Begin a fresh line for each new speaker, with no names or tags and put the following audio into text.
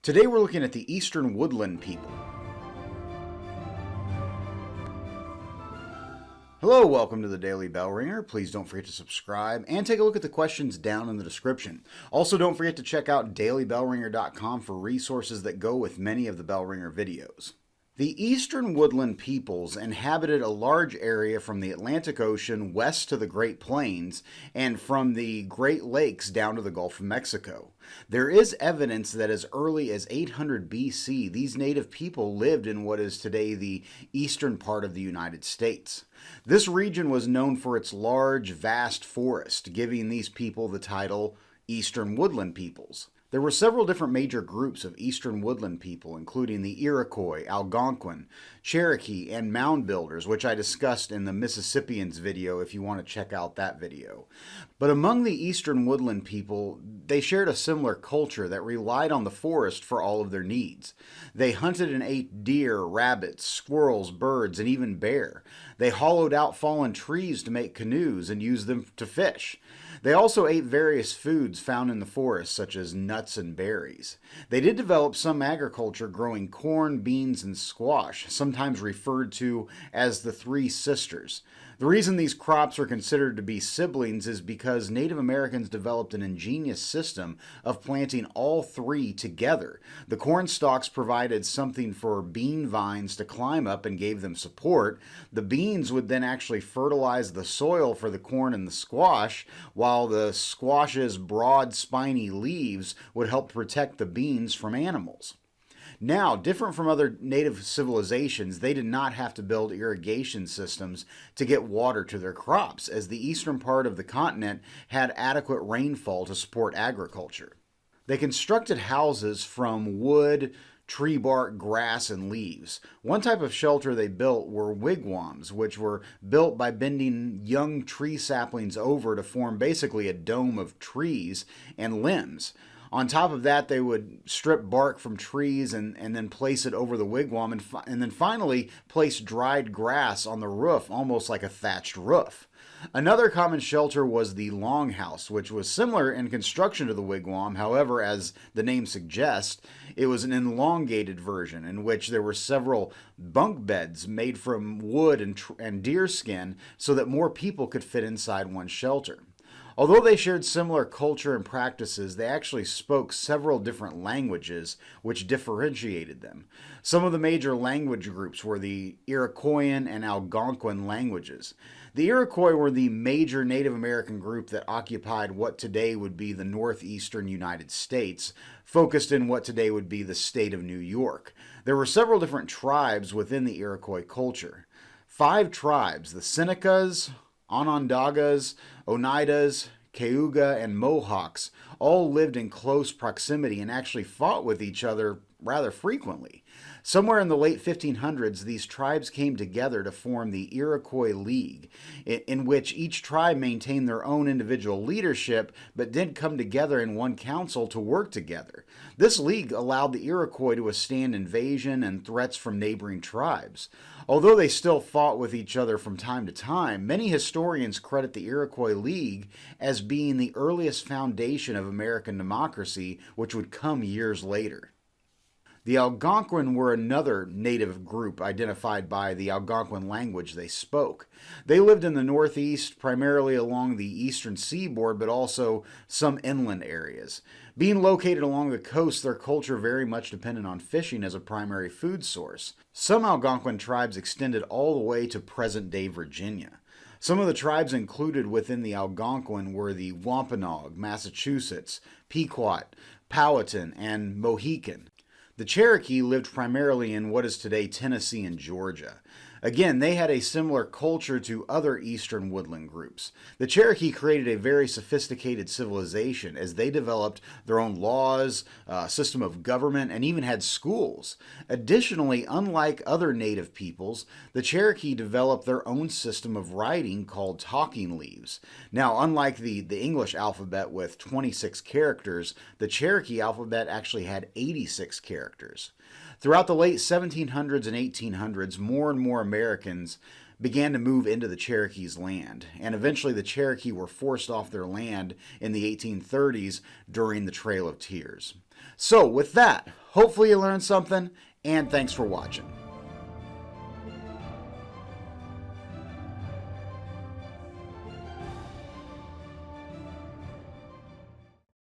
Today we're looking at the Eastern Woodland people. Hello, welcome to the Daily Bell Ringer. Please don't forget to subscribe and take a look at the questions down in the description. Also, don't forget to check out dailybellringer.com for resources that go with many of the Bell Ringer videos. The Eastern Woodland peoples inhabited a large area from the Atlantic Ocean west to the Great Plains and from the Great Lakes down to the Gulf of Mexico. There is evidence that as early as 800 BC, these native people lived in what is today the eastern part of the United States. This region was known for its large, vast forest, giving these people the title Eastern Woodland peoples. There were several different major groups of Eastern Woodland people, including the Iroquois, Algonquin, Cherokee, and Mound Builders, which I discussed in the Mississippians video if you want to check out that video. But among the Eastern Woodland people, they shared a similar culture that relied on the forest for all of their needs. They hunted and ate deer, rabbits, squirrels, birds, and even bear. They hollowed out fallen trees to make canoes and used them to fish. They also ate various foods found in the forest, such as nuts and berries. They did develop some agriculture growing corn, beans, and squash, sometimes referred to as the Three Sisters. The reason these crops are considered to be siblings is because Native Americans developed an ingenious system of planting all three together. The corn stalks provided something for bean vines to climb up and gave them support. The beans would then actually fertilize the soil for the corn and the squash, while the squash's broad, spiny leaves would help protect the beans from animals. Now, different from other native civilizations, they did not have to build irrigation systems to get water to their crops, as the eastern part of the continent had adequate rainfall to support agriculture. They constructed houses from wood, tree bark, grass, and leaves. One type of shelter they built were wigwams, which were built by bending young tree saplings over to form basically a dome of trees and limbs. On top of that, they would strip bark from trees and then place it over the wigwam and then finally place dried grass on the roof, almost like a thatched roof. Another common shelter was the longhouse, which was similar in construction to the wigwam. However, as the name suggests, it was an elongated version in which there were several bunk beds made from wood and deer skin so that more people could fit inside one shelter. Although they shared similar culture and practices, they actually spoke several different languages which differentiated them. Some of the major language groups were the Iroquoian and Algonquin languages. The Iroquois were the major Native American group that occupied what today would be the northeastern United States, focused in what today would be the state of New York. There were several different tribes within the Iroquois culture. 5 tribes, the Senecas, Onondagas, Oneidas, Cayuga, and Mohawks all lived in close proximity and actually fought with each other rather frequently. Somewhere in the late 1500s, these tribes came together to form the Iroquois League, in which each tribe maintained their own individual leadership, but did come together in one council to work together. This league allowed the Iroquois to withstand invasion and threats from neighboring tribes. Although they still fought with each other from time to time, many historians credit the Iroquois League as being the earliest foundation of American democracy, which would come years later. The Algonquin were another native group identified by the Algonquin language they spoke. They lived in the Northeast, primarily along the eastern seaboard, but also some inland areas. Being located along the coast, their culture very much depended on fishing as a primary food source. Some Algonquin tribes extended all the way to present-day Virginia. Some of the tribes included within the Algonquin were the Wampanoag, Massachusetts, Pequot, Powhatan, and Mohican. The Cherokee lived primarily in what is today Tennessee and Georgia. Again, they had a similar culture to other eastern woodland groups. The Cherokee created a very sophisticated civilization as they developed their own laws, system of government, and even had schools. Additionally, unlike other native peoples, the Cherokee developed their own system of writing called talking leaves. Now, unlike the English alphabet with 26 characters, the Cherokee alphabet actually had 86 characters. Throughout the late 1700s and 1800s, more and more Americans began to move into the Cherokee's land, and eventually the Cherokee were forced off their land in the 1830s during the Trail of Tears. So with that, Hopefully you learned something, and thanks for watching.